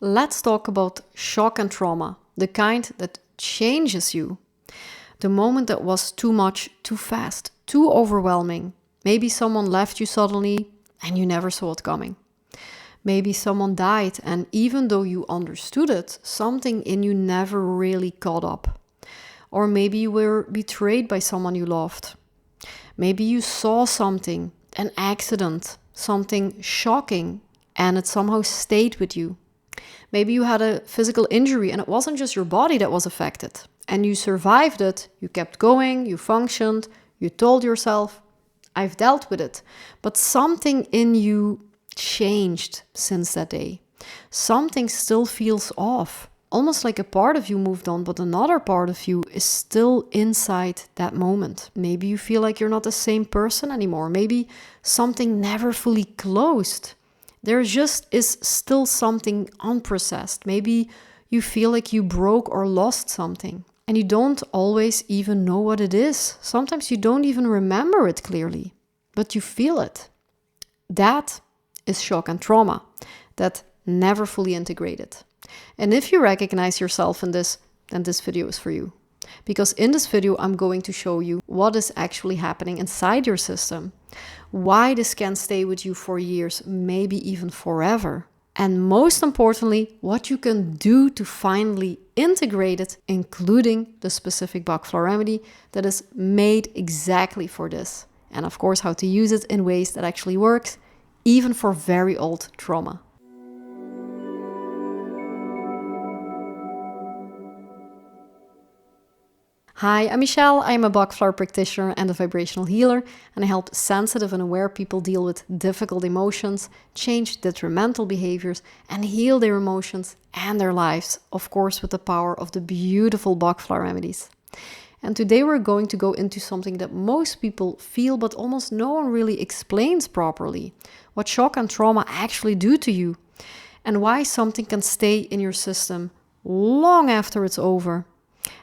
Let's talk about shock and trauma, the kind that changes you. The moment that was too much, too fast, too overwhelming. Maybe someone left you suddenly and you never saw it coming. Maybe someone died and even though you understood it, something in you never really caught up. Or maybe you were betrayed by someone you loved. Maybe you saw something, an accident, something shocking, and it somehow stayed with you. Maybe you had a physical injury and it wasn't just your body that was affected. And you survived it, you kept going, you functioned, you told yourself, I've dealt with it. But something in you changed since that day. Something still feels off. Almost like a part of you moved on, but another part of you is still inside that moment. Maybe you feel like you're not the same person anymore. Maybe something never fully closed. There just is still something unprocessed. Maybe you feel like you broke or lost something. And you don't always even know what it is. Sometimes you don't even remember it clearly, but you feel it. That is shock and trauma that never fully integrated. And if you recognize yourself in this, then this video is for you. Because in this video, I'm going to show you what is actually happening inside your system, why this can stay with you for years, maybe even forever. And most importantly, what you can do to finally integrate it, including the specific Bach Flower Remedy that is made exactly for this. And of course, how to use it in ways that actually works, even for very old trauma. Hi, I'm Michelle. I'm a Bach Flower practitioner and a vibrational healer, and I help sensitive and aware people deal with difficult emotions, change detrimental behaviors, and heal their emotions and their lives, of course, with the power of the beautiful Bach Flower Remedies. And today we're going to go into something that most people feel, but almost no one really explains properly. What shock and trauma actually do to you, and why something can stay in your system long after it's over.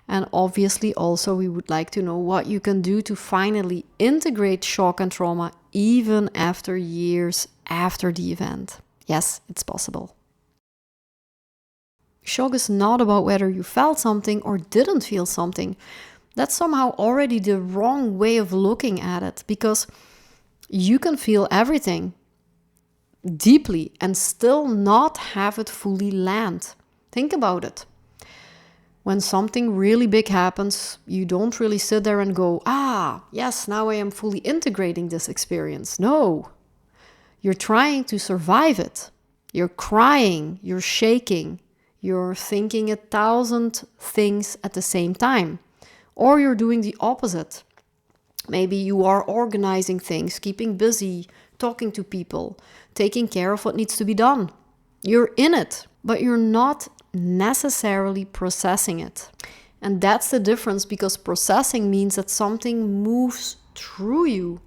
And obviously also we would like to know what you can do to finally integrate shock and trauma even after years after the event. Yes, it's possible. Shock is not about whether you felt something or didn't feel something. That's somehow already the wrong way of looking at it, because you can feel everything deeply and still not have it fully land. Think about it. When something really big happens, you don't really sit there and go, yes, now I am fully integrating this experience. No, you're trying to survive it. You're crying, you're shaking, you're thinking 1,000 things at the same time. Or you're doing the opposite. Maybe you are organizing things, keeping busy, talking to people, taking care of what needs to be done. You're in it, but you're not necessarily processing it. And that's the difference, because processing means that something moves through you,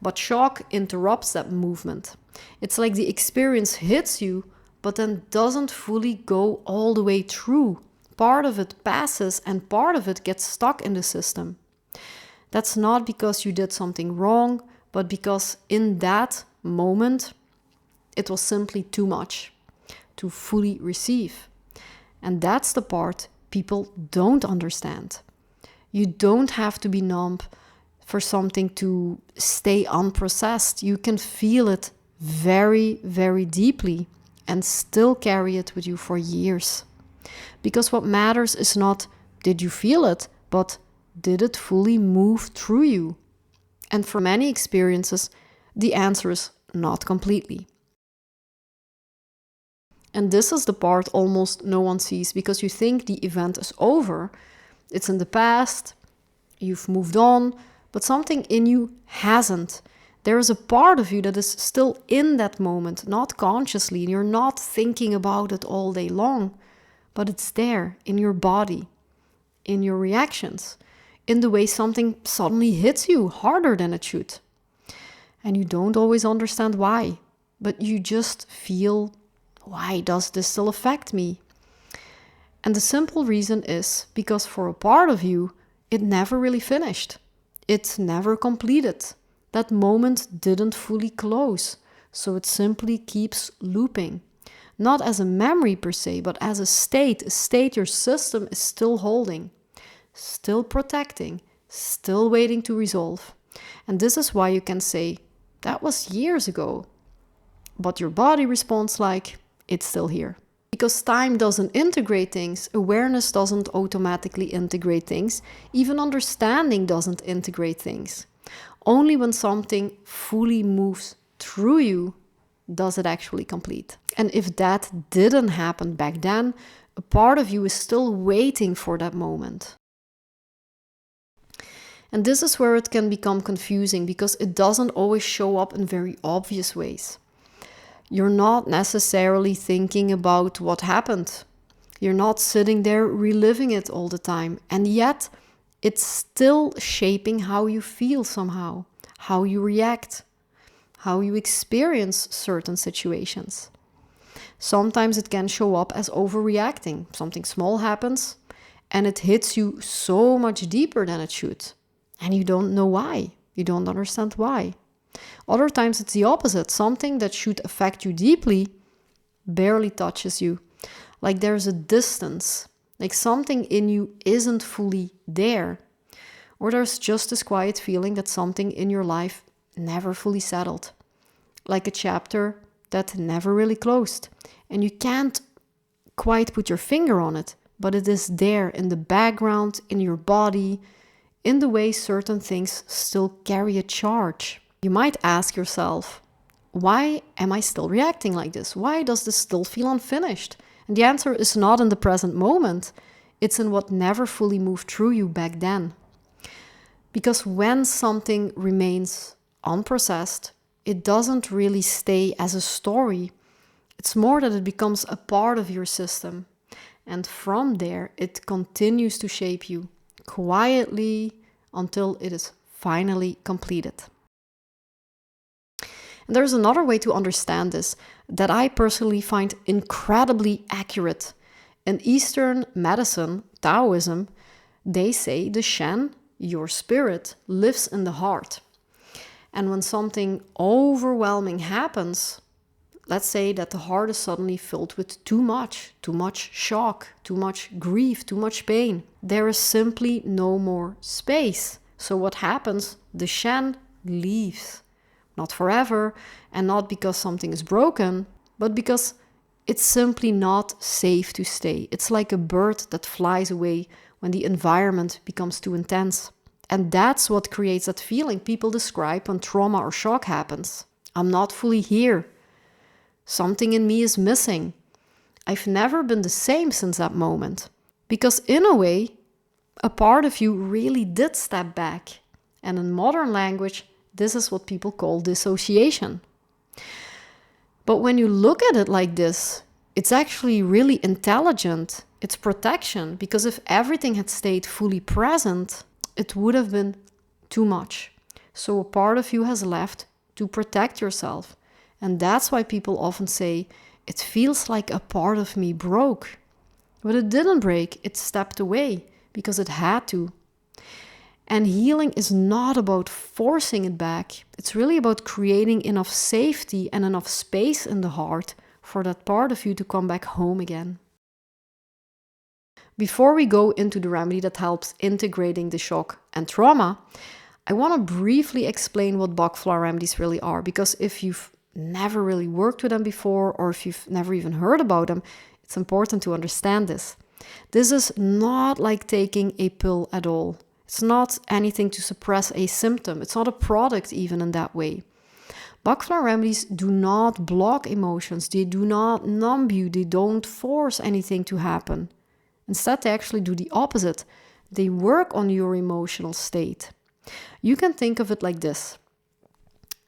but shock interrupts that movement. It's like the experience hits you, but then doesn't fully go all the way through. Part of it passes and part of it gets stuck in the system. That's not because you did something wrong, but because in that moment it was simply too much to fully receive. And that's the part people don't understand. You don't have to be numb for something to stay unprocessed. You can feel it very, very deeply and still carry it with you for years. Because what matters is not, did you feel it, but did it fully move through you? And for many experiences, the answer is not completely. And this is the part almost no one sees, because you think the event is over. It's in the past, you've moved on, but something in you hasn't. There is a part of you that is still in that moment, not consciously, and you're not thinking about it all day long, but it's there in your body, in your reactions, in the way something suddenly hits you harder than it should. And you don't always understand why, but you just feel, why does this still affect me? And the simple reason is because for a part of you, it never really finished. It never completed. That moment didn't fully close, so it simply keeps looping. Not as a memory per se, but as a state your system is still holding, still protecting, still waiting to resolve. And this is why you can say, that was years ago, but your body responds like, it's still here. Because time doesn't integrate things, awareness doesn't automatically integrate things, even understanding doesn't integrate things. Only when something fully moves through you does it actually complete. And if that didn't happen back then, a part of you is still waiting for that moment. And this is where it can become confusing because it doesn't always show up in very obvious ways. You're not necessarily thinking about what happened. You're not sitting there reliving it all the time. And yet, it's still shaping how you feel somehow, how you react, how you experience certain situations. Sometimes it can show up as overreacting. Something small happens and it hits you so much deeper than it should. And you don't know why. You don't understand why. Other times it's the opposite. Something that should affect you deeply barely touches you. Like there's a distance. Like something in you isn't fully there. Or there's just this quiet feeling that something in your life never fully settled. Like a chapter that never really closed. And you can't quite put your finger on it, but it is there in the background, in your body, in the way certain things still carry a charge. You might ask yourself, why am I still reacting like this? Why does this still feel unfinished? And the answer is not in the present moment. It's in what never fully moved through you back then. Because when something remains unprocessed, it doesn't really stay as a story. It's more that it becomes a part of your system. And from there, it continues to shape you quietly until it is finally completed. And there's another way to understand this that I personally find incredibly accurate. In Eastern medicine, Taoism, they say the Shen, your spirit, lives in the heart. And when something overwhelming happens, let's say that the heart is suddenly filled with too much shock, too much grief, too much pain, there is simply no more space. So what happens? The Shen leaves. Not forever, and not because something is broken, but because it's simply not safe to stay. It's like a bird that flies away when the environment becomes too intense. And that's what creates that feeling people describe when trauma or shock happens. I'm not fully here. Something in me is missing. I've never been the same since that moment. Because in a way, a part of you really did step back. And in modern language, this is what people call dissociation. But when you look at it like this, it's actually really intelligent. It's protection, because if everything had stayed fully present, it would have been too much. So a part of you has left to protect yourself. And that's why people often say, it feels like a part of me broke. But it didn't break, it stepped away because it had to. And healing is not about forcing it back. It's really about creating enough safety and enough space in the heart for that part of you to come back home again. Before we go into the remedy that helps integrating the shock and trauma, I want to briefly explain what Bach Flower Remedies really are, because if you've never really worked with them before, or if you've never even heard about them, it's important to understand this. This is not like taking a pill at all. It's not anything to suppress a symptom. It's not a product even in that way. Bach Flower Remedies do not block emotions. They do not numb you. They don't force anything to happen. Instead, they actually do the opposite. They work on your emotional state. You can think of it like this.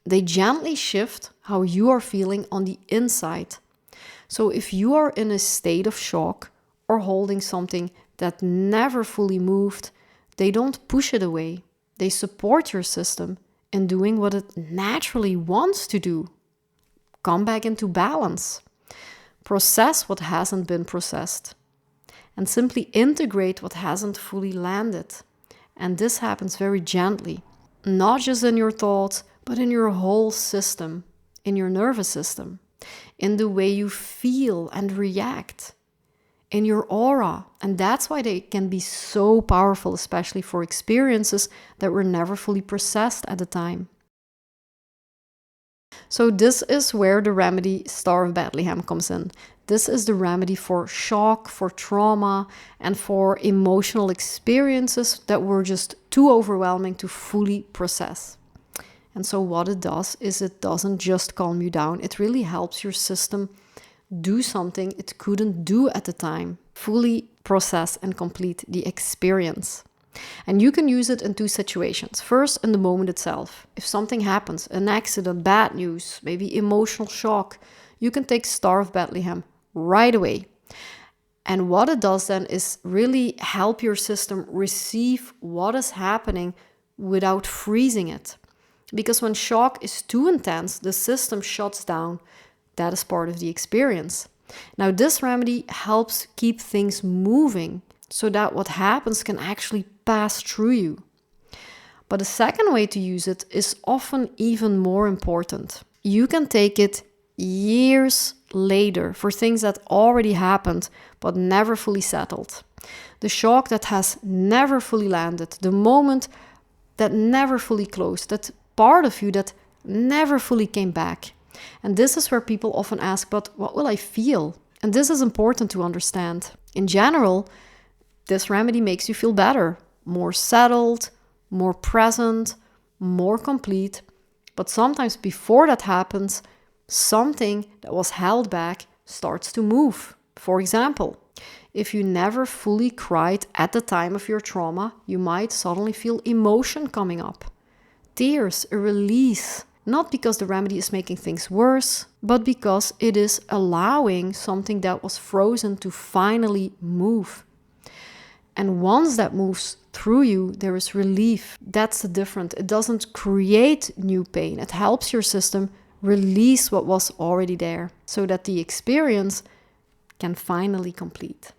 They gently shift how you are feeling on the inside. So if you are in a state of shock or holding something that never fully moved, they don't push it away. They support your system in doing what it naturally wants to do. Come back into balance. Process what hasn't been processed. And simply integrate what hasn't fully landed. And this happens very gently. Not just in your thoughts, but in your whole system, in your nervous system. in the way you feel and react, in your aura. And that's why they can be so powerful, especially for experiences that were never fully processed at the time. So this is where the remedy Star of Bethlehem comes in. This is the remedy for shock, for trauma, and for emotional experiences that were just too overwhelming to fully process. And so what it does is it doesn't just calm you down, it really helps your system do something it couldn't do at the time, fully process and complete the experience. And you can use it in two situations. First, in the moment itself. If something happens, an accident, bad news, maybe emotional shock, you can take Star of Bethlehem right away. And what it does then is really help your system receive what is happening without freezing it. Because when shock is too intense, the system shuts down. That is part of the experience. Now, this remedy helps keep things moving so that what happens can actually pass through you. But the second way to use it is often even more important. You can take it years later for things that already happened but never fully settled. The shock that has never fully landed, the moment that never fully closed, that part of you that never fully came back. And this is where people often ask, but what will I feel? And this is important to understand. In general, this remedy makes you feel better, more settled, more present, more complete. But sometimes before that happens, something that was held back starts to move. For example, if you never fully cried at the time of your trauma, you might suddenly feel emotion coming up. Tears, a release. Not because the remedy is making things worse, but because it is allowing something that was frozen to finally move. And once that moves through you, there is relief. That's the difference. It doesn't create new pain. It helps your system release what was already there so that the experience can finally complete.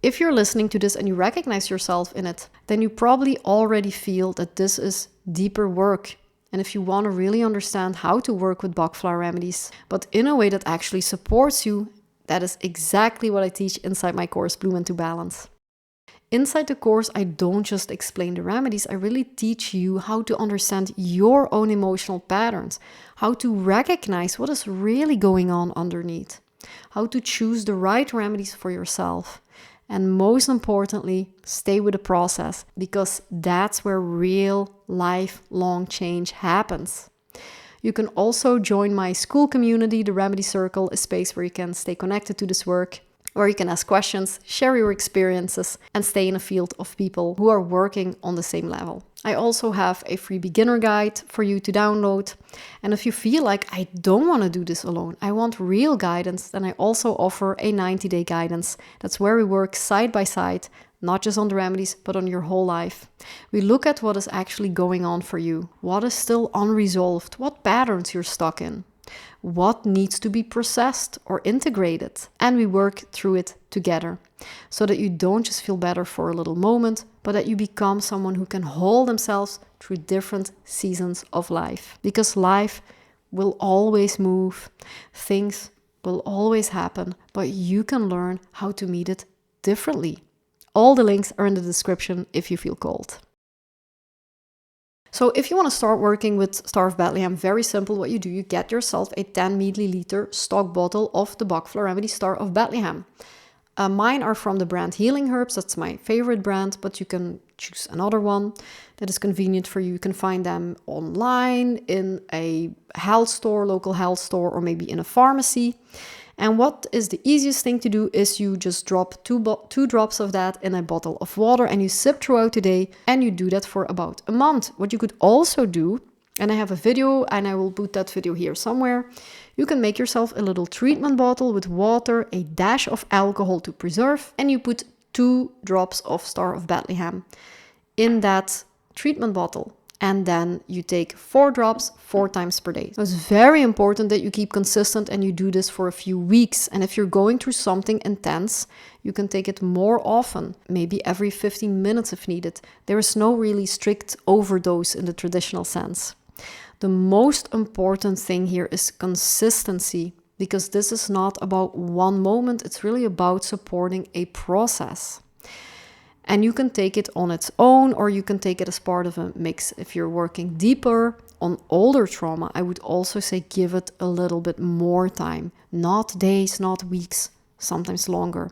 If you're listening to this and you recognize yourself in it, then you probably already feel that this is deeper work. And if you want to really understand how to work with Bach Flower Remedies, but in a way that actually supports you, that is exactly what I teach inside my course, Bloom into Balance. Inside the course, I don't just explain the remedies, I really teach you how to understand your own emotional patterns, how to recognize what is really going on underneath, how to choose the right remedies for yourself, and most importantly, stay with the process, because that's where real lifelong change happens. You can also join my school community, the Remedy Circle, a space where you can stay connected to this work, where you can ask questions, share your experiences, and stay in a field of people who are working on the same level. I also have a free beginner guide for you to download. And if you feel like I don't want to do this alone, I want real guidance, then I also offer a 90-day guidance. That's where we work side by side, not just on the remedies, but on your whole life. We look at what is actually going on for you, what is still unresolved, what patterns you're stuck in, what needs to be processed or integrated, and we work through it together so that you don't just feel better for a little moment, but that you become someone who can hold themselves through different seasons of life. Because life will always move, things will always happen, but you can learn how to meet it differently. All the links are in the description if you feel called. So if you want to start working with Star of Bethlehem, very simple what you do. You get yourself a 10 milliliter stock bottle of the Bach Flower Remedy Star of Bethlehem. Mine are from the brand Healing Herbs. That's my favorite brand, but you can choose another one that is convenient for you. You can find them online in a health store, local health store, or maybe in a pharmacy. And what is the easiest thing to do is you just drop two drops of that in a bottle of water and you sip throughout the day, and you do that for about a month. What you could also do, and I have a video and I will put that video here somewhere, you can make yourself a little treatment bottle with water, a dash of alcohol to preserve, and you put 2 drops of Star of Bethlehem in that treatment bottle. And then you take 4 drops 4 times per day. So it's very important that you keep consistent and you do this for a few weeks. And if you're going through something intense, you can take it more often, maybe every 15 minutes if needed. There is no really strict overdose in the traditional sense. The most important thing here is consistency, because this is not about one moment, it's really about supporting a process. And you can take it on its own, or you can take it as part of a mix. If you're working deeper on older trauma, I would also say give it a little bit more time. Not days, not weeks, sometimes longer.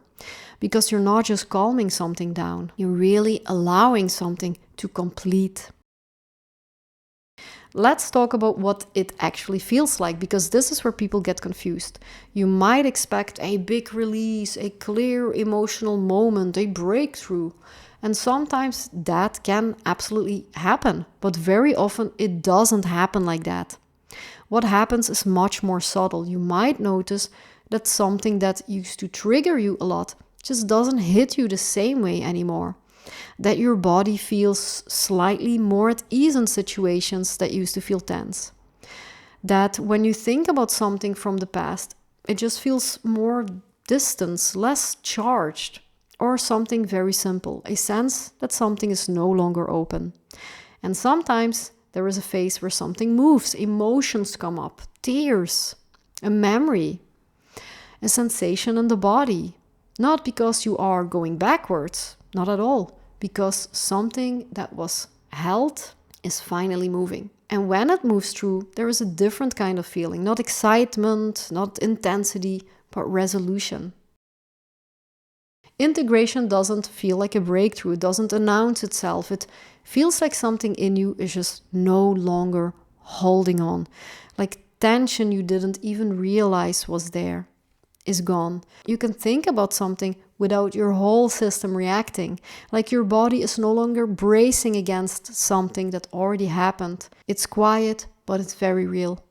Because you're not just calming something down, you're really allowing something to complete. Let's talk about what it actually feels like, because this is where people get confused. You might expect a big release, a clear emotional moment, a breakthrough. And sometimes that can absolutely happen, but very often it doesn't happen like that. What happens is much more subtle. You might notice that something that used to trigger you a lot just doesn't hit you the same way anymore. That your body feels slightly more at ease in situations that used to feel tense. That when you think about something from the past, it just feels more distant, less charged, or something very simple, a sense that something is no longer open. And sometimes there is a phase where something moves, emotions come up, tears, a memory, a sensation in the body. Not because you are going backwards, not at all, because something that was held is finally moving. And when it moves through, there is a different kind of feeling, not excitement, not intensity, but resolution. Integration doesn't feel like a breakthrough, it doesn't announce itself. It feels like something in you is just no longer holding on, like tension you didn't even realize was there is gone. You can think about something without your whole system reacting, like your body is no longer bracing against something that already happened. It's quiet, but it's very real.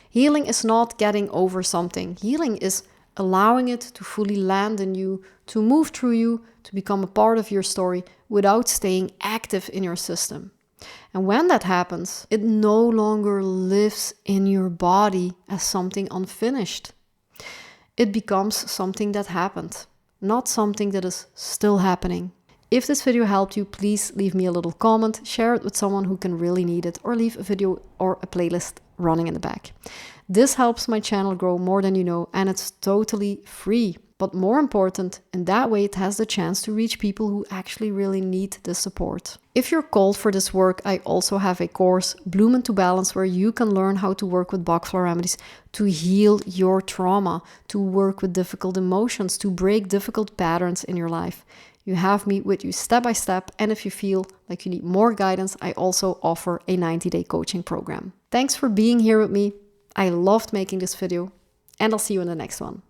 Healing is not getting over something. Healing is allowing it to fully land in you, to move through you, to become a part of your story without staying active in your system. And when that happens, it no longer lives in your body as something unfinished. It becomes something that happened, not something that is still happening. If this video helped you, please leave me a little comment, share it with someone who can really need it, or leave a video or a playlist running in the back. This helps my channel grow more than you know, and it's totally free. But more important, in that way it has the chance to reach people who actually really need the support. If you're called for this work, I also have a course, Bloom into Balance, where you can learn how to work with Bach Flower Remedies to heal your trauma, to work with difficult emotions, to break difficult patterns in your life. You have me with you step by step, and if you feel like you need more guidance, I also offer a 90-day coaching program. Thanks for being here with me. I loved making this video, and I'll see you in the next one.